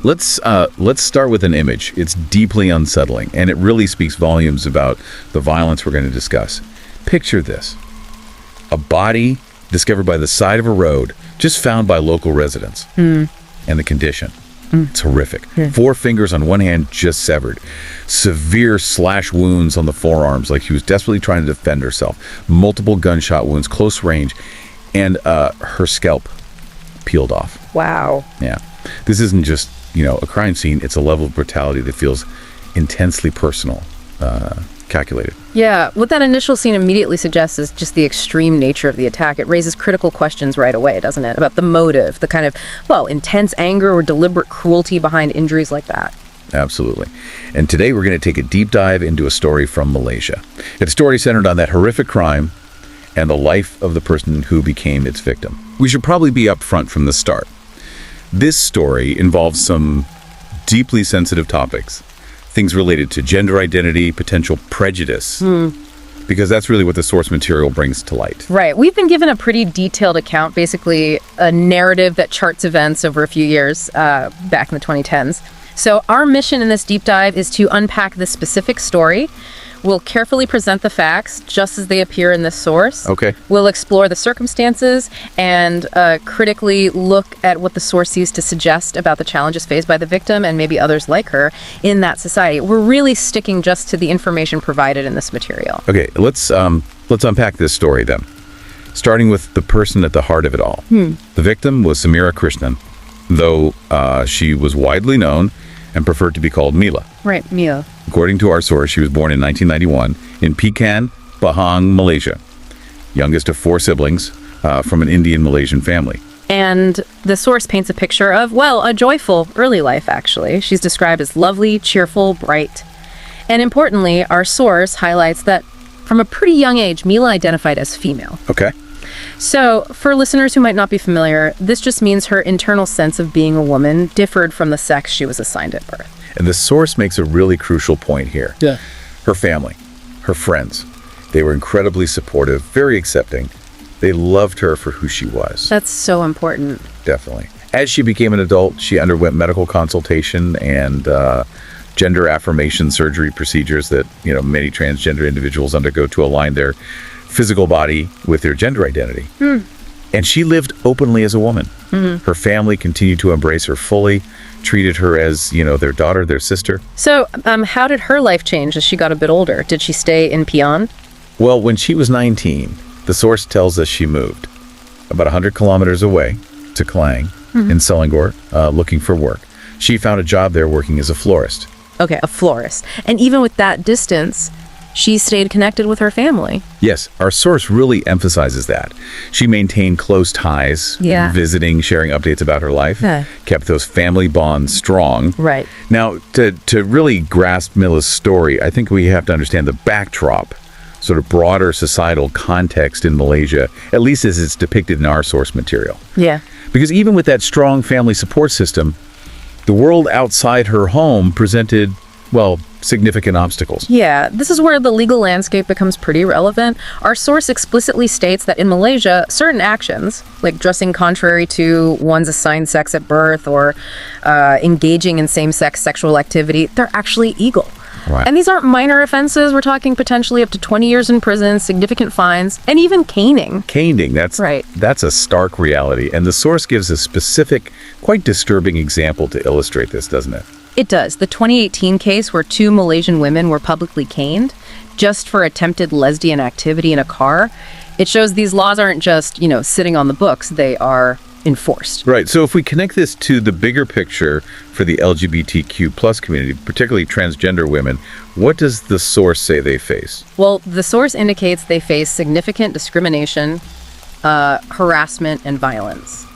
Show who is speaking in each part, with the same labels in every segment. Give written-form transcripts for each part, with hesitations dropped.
Speaker 1: Let's start with an image. It's deeply unsettling, and it really speaks volumes about the violence we're going to discuss. Picture this. A body discovered by the side of a road, just found by local residents. And the condition. It's horrific. 4 fingers on one hand just severed. Severe slash wounds on the forearms, like she was desperately trying to defend herself. Multiple gunshot wounds, close range, and her scalp peeled off.
Speaker 2: Wow.
Speaker 1: Yeah. This isn't just, a crime scene. It's a level of brutality that feels intensely personal, calculated.
Speaker 2: Yeah, what that initial scene immediately suggests is just the extreme nature of the attack. It raises critical questions right away, doesn't it? About the motive, the kind of, intense anger or deliberate cruelty behind injuries like that.
Speaker 1: Absolutely. And today we're going to take a deep dive into a story from Malaysia. It's a story centered on that horrific crime and the life of the person who became its victim. We should probably be upfront from the start. This story involves some deeply sensitive topics. Things related to gender identity, potential prejudice, because that's really what the source material brings to light.
Speaker 2: Right. We've been given a pretty detailed account, basically a narrative that charts events over a few years back in the 2010s. So our mission in this deep dive is to unpack this specific story. We'll carefully present the facts just as they appear in this source.
Speaker 1: Okay.
Speaker 2: We'll explore the circumstances and critically look at what the source sees to suggest about the challenges faced by the victim and maybe others like her in that society. We're really sticking just to the information provided in this material.
Speaker 1: Okay, let's unpack this story then. Starting with the person at the heart of it all. The victim was Sameera Krishnan, though she was widely known and preferred to be called Mila.
Speaker 2: Right, Mila.
Speaker 1: According to our source, she was born in 1991 in Pekan, Pahang, Malaysia. Youngest of 4 siblings from an Indian-Malaysian family.
Speaker 2: And the source paints a picture of, a joyful early life, actually. She's described as lovely, cheerful, bright. And importantly, our source highlights that from a pretty young age, Mila identified as female.
Speaker 1: Okay.
Speaker 2: So, for listeners who might not be familiar, this just means her internal sense of being a woman differed from the sex she was assigned at birth.
Speaker 1: And the source makes a really crucial point here.
Speaker 2: Yeah.
Speaker 1: Her family, her friends, they were incredibly supportive, very accepting. They loved her for who she was.
Speaker 2: That's so important.
Speaker 1: Definitely. As she became an adult, she underwent medical consultation and gender affirmation surgery procedures that, many transgender individuals undergo to align their physical body with their gender identity. And she lived openly as a woman. Her family continued to embrace her fully, treated her as, their daughter, their sister.
Speaker 2: So, how did her life change as she got a bit older? Did she stay in Pion?
Speaker 1: Well, when she was 19, the source tells us she moved about 100 kilometers away to Klang in Selangor, looking for work. She found a job there working as a florist.
Speaker 2: Okay, a florist. And even with that distance, she stayed connected with her family.
Speaker 1: Yes, our source really emphasizes that. She maintained close ties, visiting, sharing updates about her life, kept those family bonds strong.
Speaker 2: Right.
Speaker 1: Now, to really grasp Mila's story, I think we have to understand the backdrop, sort of broader societal context in Malaysia, at least as it's depicted in our source material.
Speaker 2: Yeah.
Speaker 1: Because even with that strong family support system, the world outside her home presented, significant obstacles.
Speaker 2: Yeah, this is where the legal landscape becomes pretty relevant. Our source explicitly states that in Malaysia, certain actions, like dressing contrary to one's assigned sex at birth or engaging in same-sex sexual activity, they're actually illegal.
Speaker 1: Right.
Speaker 2: And these aren't minor offenses. We're talking potentially up to 20 years in prison, significant fines, and even caning.
Speaker 1: Caning, that's a stark reality. And the source gives a specific, quite disturbing example to illustrate this, doesn't it?
Speaker 2: It does. The 2018 case where 2 Malaysian women were publicly caned just for attempted lesbian activity in a car. It shows these laws aren't just, sitting on the books. They are enforced.
Speaker 1: Right. So if we connect this to the bigger picture for the LGBTQ plus community, particularly transgender women, what does the source say they face?
Speaker 2: Well, the source indicates they face significant discrimination, harassment, and violence.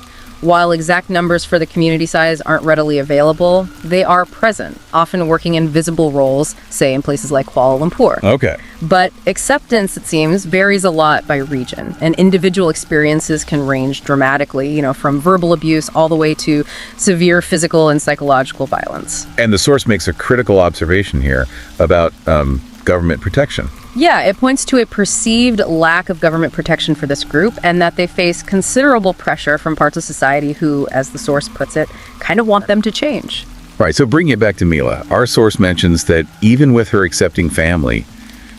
Speaker 2: While exact numbers for the community size aren't readily available, they are present, often working in visible roles, say in places like Kuala Lumpur.
Speaker 1: Okay.
Speaker 2: But acceptance, it seems, varies a lot by region, and individual experiences can range dramatically, from verbal abuse all the way to severe physical and psychological violence.
Speaker 1: And the source makes a critical observation here about government protection.
Speaker 2: Yeah, it points to a perceived lack of government protection for this group and that they face considerable pressure from parts of society who, as the source puts it, kind of want them to change.
Speaker 1: All right, so bringing it back to Mila, our source mentions that even with her accepting family,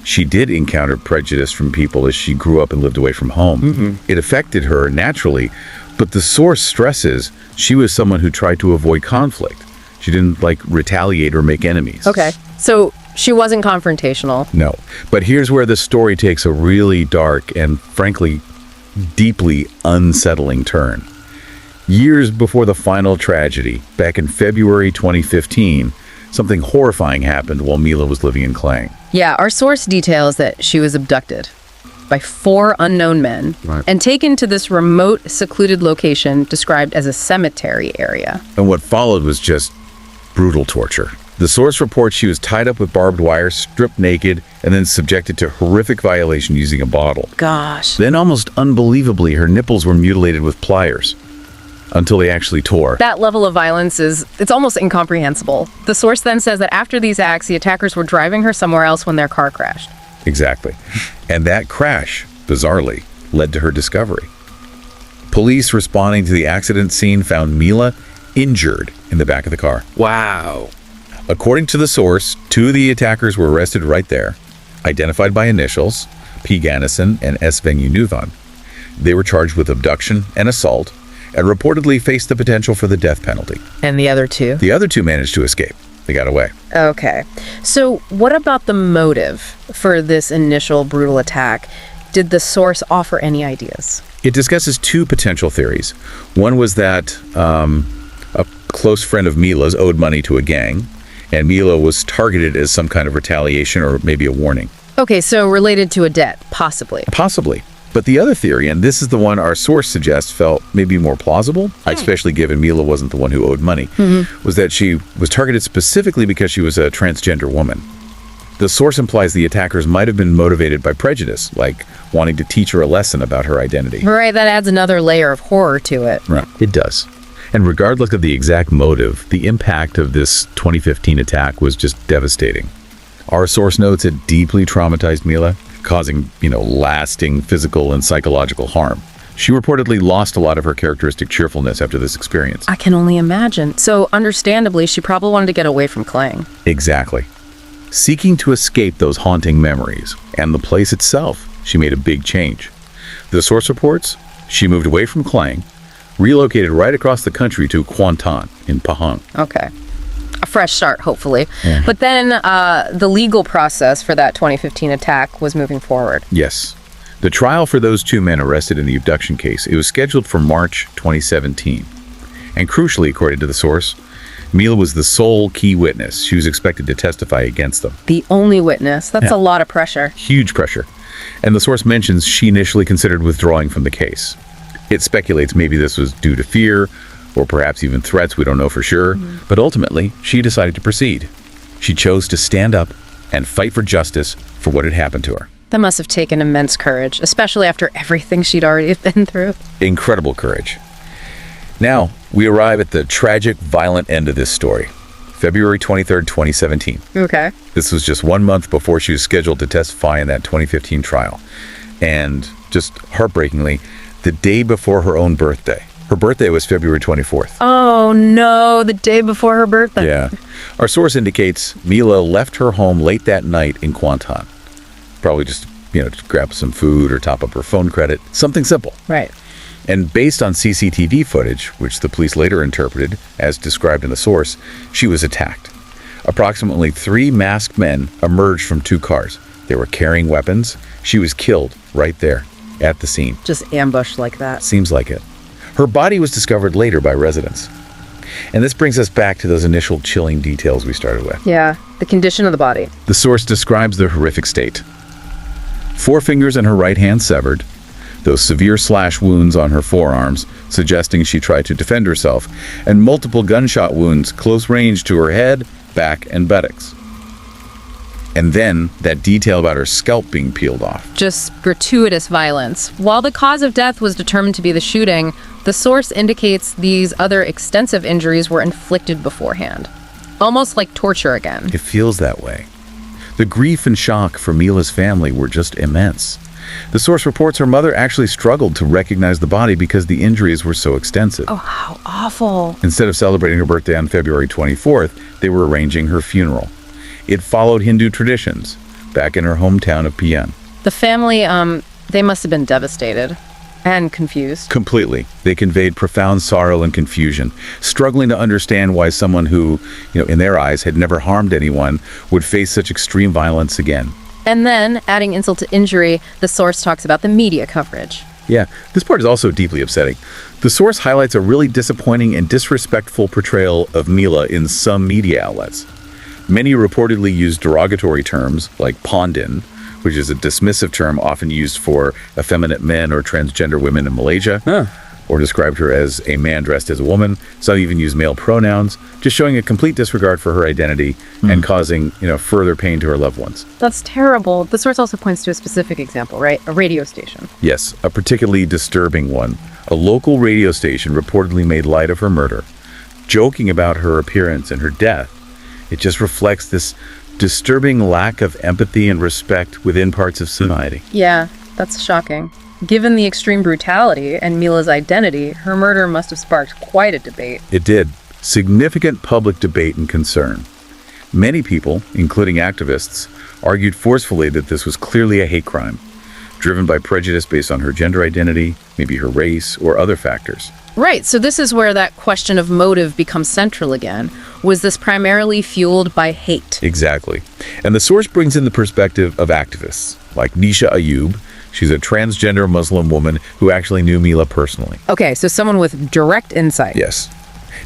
Speaker 1: she did encounter prejudice from people as she grew up and lived away from home. It affected her naturally, but the source stresses she was someone who tried to avoid conflict. She didn't retaliate or make enemies.
Speaker 2: Okay. So she wasn't confrontational.
Speaker 1: No. But here's where the story takes a really dark and, frankly, deeply unsettling turn. Years before the final tragedy, back in February 2015, something horrifying happened while Mila was living in Klang.
Speaker 2: Yeah, our source details that she was abducted by 4 unknown men and taken to this remote, secluded location described as a cemetery area.
Speaker 1: And what followed was just brutal torture. The source reports she was tied up with barbed wire, stripped naked, and then subjected to horrific violation using a bottle.
Speaker 2: Gosh.
Speaker 1: Then, almost unbelievably, her nipples were mutilated with pliers until they actually tore.
Speaker 2: That level of violence it's almost incomprehensible. The source then says that after these acts, the attackers were driving her somewhere else when their car crashed.
Speaker 1: Exactly. And that crash, bizarrely, led to her discovery. Police responding to the accident scene found Mila injured in the back of the car.
Speaker 3: Wow.
Speaker 1: According to the source, 2 of the attackers were arrested right there, identified by initials, P. Gannison and S. Venunuvan. They were charged with abduction and assault, and reportedly faced the potential for the death penalty.
Speaker 2: And the other 2?
Speaker 1: The other 2 managed to escape. They got away.
Speaker 2: Okay. So what about the motive for this initial brutal attack? Did the source offer any ideas?
Speaker 1: It discusses 2 potential theories. One was that a close friend of Mila's owed money to a gang, and Mila was targeted as some kind of retaliation or maybe a warning.
Speaker 2: Okay, so related to a debt, possibly.
Speaker 1: Possibly. But the other theory, and this is the one our source suggests felt maybe more plausible, especially given Mila wasn't the one who owed money, was that she was targeted specifically because she was a transgender woman. The source implies the attackers might have been motivated by prejudice, like wanting to teach her a lesson about her identity.
Speaker 2: Right, that adds another layer of horror to it.
Speaker 1: Right, it does. And regardless of the exact motive, the impact of this 2015 attack was just devastating. Our source notes it deeply traumatized Mila, causing, lasting physical and psychological harm. She reportedly lost a lot of her characteristic cheerfulness after this experience.
Speaker 2: I can only imagine. So, understandably, she probably wanted to get away from Klang.
Speaker 1: Exactly. Seeking to escape those haunting memories and the place itself, she made a big change. The source reports she moved away from Klang, relocated right across the country to Kuantan in Pahang.
Speaker 2: Okay. A fresh start, hopefully. But then the legal process for that 2015 attack was moving forward.
Speaker 1: Yes. The trial for those 2 men arrested in the abduction case, it was scheduled for March 2017. And crucially, according to the source, Mila was the sole key witness. She was expected to testify against them.
Speaker 2: The only witness. That's a lot of pressure.
Speaker 1: Huge pressure. And the source mentions she initially considered withdrawing from the case. It speculates maybe this was due to fear, or perhaps even threats, we don't know for sure. But ultimately, she decided to proceed. She chose to stand up and fight for justice for what had happened to her.
Speaker 2: That must have taken immense courage, especially after everything she'd already been through.
Speaker 1: Incredible courage. Now, we arrive at the tragic, violent end of this story. February 23rd, 2017.
Speaker 2: Okay.
Speaker 1: This was just 1 month before she was scheduled to testify in that 2015 trial. And just heartbreakingly, the day before her own birthday. Her birthday was February 24th.
Speaker 2: Oh, no, the day before her birthday.
Speaker 1: Yeah. Our source indicates Mila left her home late that night in Kuantan. Probably just, to grab some food or top up her phone credit. Something simple.
Speaker 2: Right.
Speaker 1: And based on CCTV footage, which the police later interpreted as described in the source, she was attacked. Approximately 3 masked men emerged from 2 cars. They were carrying weapons. She was killed right there at the scene.
Speaker 2: Just ambushed like that.
Speaker 1: Seems like it. Her body was discovered later by residents. And this brings us back to those initial chilling details we started with.
Speaker 2: Yeah, the condition of the body.
Speaker 1: The source describes the horrific state. 4 fingers in her right hand severed, those severe slash wounds on her forearms, suggesting she tried to defend herself, and multiple gunshot wounds close range to her head, back, and buttocks. And then that detail about her scalp being peeled off.
Speaker 2: Just gratuitous violence. While the cause of death was determined to be the shooting, the source indicates these other extensive injuries were inflicted beforehand. Almost like torture again.
Speaker 1: It feels that way. The grief and shock for Mila's family were just immense. The source reports her mother actually struggled to recognize the body because the injuries were so extensive.
Speaker 2: Oh, how awful.
Speaker 1: Instead of celebrating her birthday on February 24th, they were arranging her funeral. It followed Hindu traditions back in her hometown of Pian.
Speaker 2: The family, they must have been devastated and confused.
Speaker 1: Completely. They conveyed profound sorrow and confusion, struggling to understand why someone who, in their eyes, had never harmed anyone would face such extreme violence again.
Speaker 2: And then, adding insult to injury, the source talks about the media coverage.
Speaker 1: Yeah, this part is also deeply upsetting. The source highlights a really disappointing and disrespectful portrayal of Mila in some media outlets. Many reportedly use derogatory terms like pondin, which is a dismissive term often used for effeminate men or transgender women in Malaysia, or described her as a man dressed as a woman. Some even use male pronouns, just showing a complete disregard for her identity and causing, further pain to her loved ones.
Speaker 2: That's terrible. The source also points to a specific example, right? A radio station.
Speaker 1: Yes, a particularly disturbing one. A local radio station reportedly made light of her murder, joking about her appearance and her death. It just reflects this disturbing lack of empathy and respect within parts of society.
Speaker 2: Yeah, that's shocking. Given the extreme brutality and Mila's identity, her murder must have sparked quite a debate.
Speaker 1: It did. Significant public debate and concern. Many people, including activists, argued forcefully that this was clearly a hate crime, driven by prejudice based on her gender identity, maybe her race, or other factors.
Speaker 2: Right, so this is where that question of motive becomes central again. Was this primarily fueled by hate?
Speaker 1: Exactly. And the source brings in the perspective of activists, like Nisha Ayub. She's a transgender Muslim woman who actually knew Mila personally.
Speaker 2: Okay, so someone with direct insight.
Speaker 1: Yes.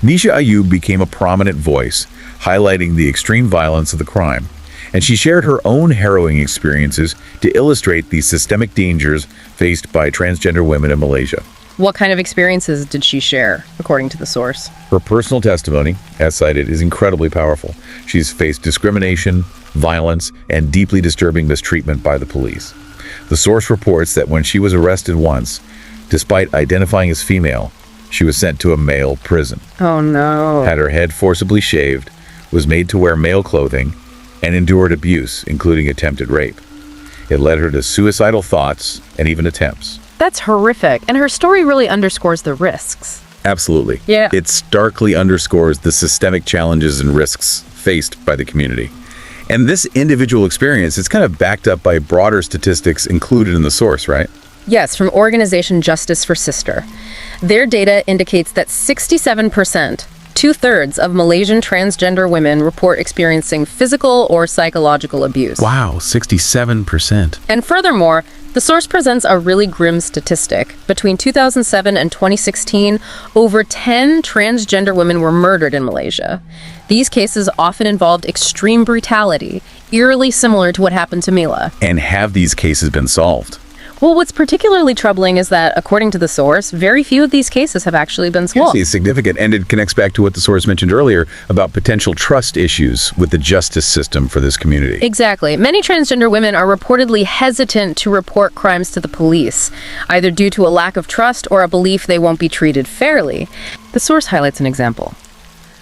Speaker 1: Nisha Ayub became a prominent voice, highlighting the extreme violence of the crime. And she shared her own harrowing experiences to illustrate the systemic dangers faced by transgender women in Malaysia.
Speaker 2: What kind of experiences did she share, according to the source?
Speaker 1: Her personal testimony, as cited, is incredibly powerful. She's faced discrimination, violence, and deeply disturbing mistreatment by the police. The source reports that when she was arrested once, despite identifying as female, she was sent to a male prison.
Speaker 2: Oh no.
Speaker 1: Had her head forcibly shaved, was made to wear male clothing, and endured abuse, including attempted rape. It led her to suicidal thoughts and even attempts.
Speaker 2: That's horrific, and her story really underscores the risks.
Speaker 1: Absolutely.
Speaker 2: Yeah.
Speaker 1: It starkly underscores the systemic challenges and risks faced by the community. And this individual experience is kind of backed up by broader statistics included in the source, right?
Speaker 2: Yes, from organization Justice for Sister. Their data indicates that 67%, two-thirds of Malaysian transgender women report experiencing physical or psychological abuse.
Speaker 1: Wow, 67%.
Speaker 2: And furthermore, the source presents a really grim statistic. Between 2007 and 2016, over 10 transgender women were murdered in Malaysia. These cases often involved extreme brutality, eerily similar to what happened to Mila.
Speaker 1: And have these cases been solved?
Speaker 2: Well, what's particularly troubling is that, according to the source, very few of these cases have actually been solved.
Speaker 1: It's significant, and it connects back to what the source mentioned earlier about potential trust issues with the justice system for this community.
Speaker 2: Exactly. Many transgender women are reportedly hesitant to report crimes to the police, either due to a lack of trust or a belief they won't be treated fairly. The source highlights an example.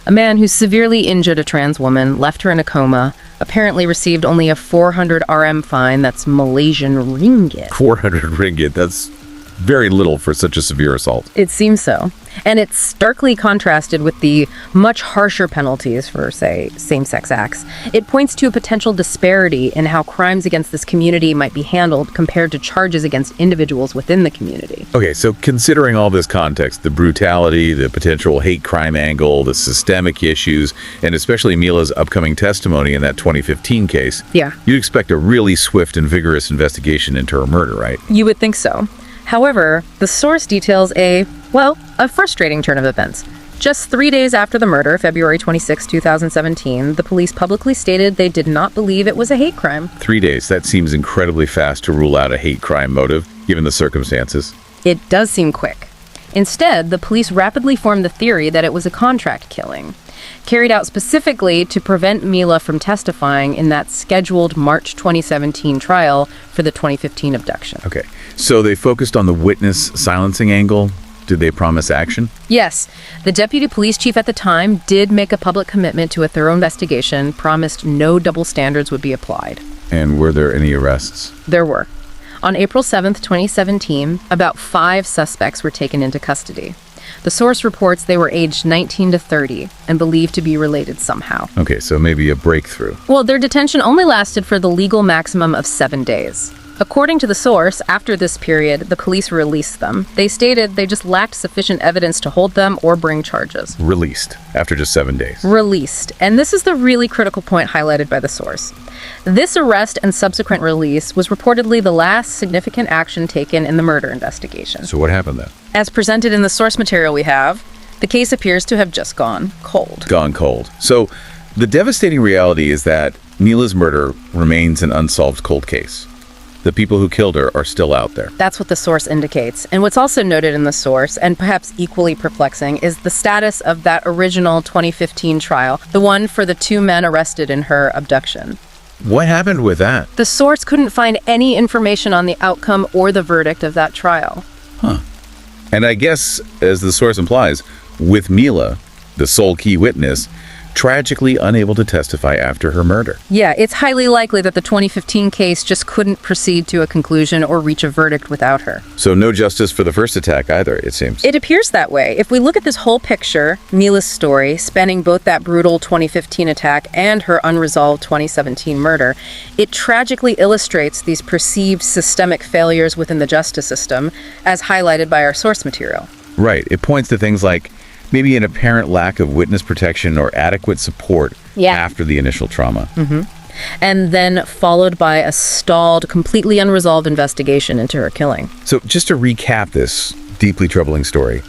Speaker 2: A man who severely injured a trans woman, left her in a coma, apparently received only a 400 RM fine. That's Malaysian ringgit.
Speaker 1: 400 ringgit, that's very little for such a severe assault.
Speaker 2: It seems so. And it's starkly contrasted with the much harsher penalties for, say, same-sex acts. It points to a potential disparity in how crimes against this community might be handled compared to charges against individuals within the community.
Speaker 1: Okay, so considering all this context, the brutality, the potential hate crime angle, the systemic issues, and especially Mila's upcoming testimony in that 2015 case,
Speaker 2: Yeah.
Speaker 1: you'd expect a really swift and vigorous investigation into her murder, right?
Speaker 2: You would think so. However, the source details a frustrating turn of events. Just 3 days after the murder, February 26, 2017, the police publicly stated they did not believe it was a hate crime.
Speaker 1: 3 days, that seems incredibly fast to rule out a hate crime motive, given the circumstances.
Speaker 2: It does seem quick. Instead, the police rapidly formed the theory that it was a contract killing, carried out specifically to prevent Mila from testifying in that scheduled March 2017 trial for the 2015 abduction.
Speaker 1: Okay, so they focused on the witness silencing angle. Did they promise action?
Speaker 2: Yes, the deputy police chief at the time did make a public commitment to a thorough investigation, promised no double standards would be applied.
Speaker 1: And were there any arrests?
Speaker 2: There were. On April 7th, 2017, about 5 suspects were taken into custody. The source reports they were aged 19 to 30 and believed to be related somehow.
Speaker 1: Okay, so maybe a breakthrough.
Speaker 2: Well, their detention only lasted for the legal maximum of 7 days. According to the source, after this period, the police released them. They stated they just lacked sufficient evidence to hold them or bring charges.
Speaker 1: Released after just 7 days.
Speaker 2: Released. And this is the really critical point highlighted by the source. This arrest and subsequent release was reportedly the last significant action taken in the murder investigation.
Speaker 1: So what happened then?
Speaker 2: As presented in the source material we have, the case appears to have just gone cold.
Speaker 1: Gone cold. So the devastating reality is that Mila's murder remains an unsolved cold case. The people who killed her are still out there.
Speaker 2: That's what the source indicates. And what's also noted in the source, and perhaps equally perplexing, is the status of that original 2015 trial, the one for the 2 men arrested in her abduction.
Speaker 1: What happened with that?
Speaker 2: The source couldn't find any information on the outcome or the verdict of that trial.
Speaker 1: And I guess, as the source implies, with Mila, the sole key witness, tragically unable to testify after her murder.
Speaker 2: Yeah, it's highly likely that the 2015 case just couldn't proceed to a conclusion or reach a verdict without her.
Speaker 1: So no justice for the first attack either, it seems.
Speaker 2: It appears that way. If we look at this whole picture, Mila's story, spanning both that brutal 2015 attack and her unresolved 2017 murder, it tragically illustrates these perceived systemic failures within the justice system, as highlighted by our source material.
Speaker 1: Right. It points to things like maybe an apparent lack of witness protection or adequate support after the initial trauma.
Speaker 2: And then followed by a stalled, completely unresolved investigation into her killing.
Speaker 1: So just to recap this deeply troubling story,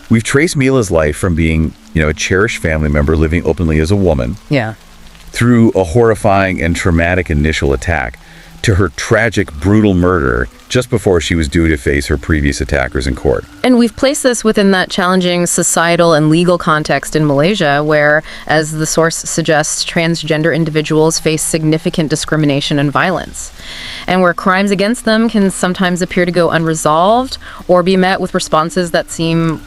Speaker 1: we've traced Mila's life from being, a cherished family member living openly as a woman,
Speaker 2: Yeah.
Speaker 1: through a horrifying and traumatic initial attack, to her tragic, brutal murder just before she was due to face her previous attackers in court.
Speaker 2: And we've placed this within that challenging societal and legal context in Malaysia where, as the source suggests, transgender individuals face significant discrimination and violence, and where crimes against them can sometimes appear to go unresolved or be met with responses that seem,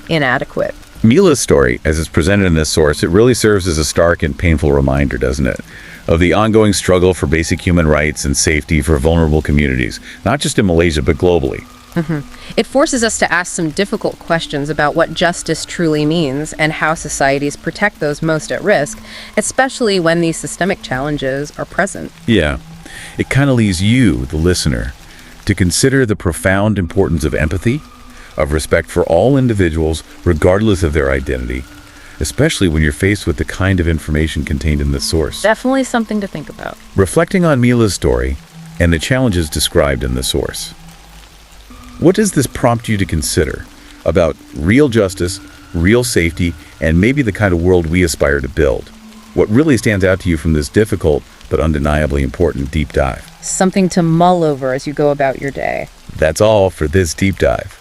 Speaker 2: inadequate.
Speaker 1: Mila's story, as it's presented in this source, it really serves as a stark and painful reminder, doesn't it, of the ongoing struggle for basic human rights and safety for vulnerable communities, not just in Malaysia, but globally.
Speaker 2: It forces us to ask some difficult questions about what justice truly means and how societies protect those most at risk, especially when these systemic challenges are present.
Speaker 1: Yeah, it kind of leaves you, the listener, to consider the profound importance of empathy, of respect for all individuals, regardless of their identity, especially when you're faced with the kind of information contained in this source.
Speaker 2: Definitely something to think about.
Speaker 1: Reflecting on Mila's story and the challenges described in the source, what does this prompt you to consider about real justice, real safety, and maybe the kind of world we aspire to build? What really stands out to you from this difficult but undeniably important deep dive?
Speaker 2: Something to mull over as you go about your day.
Speaker 1: That's all for this deep dive.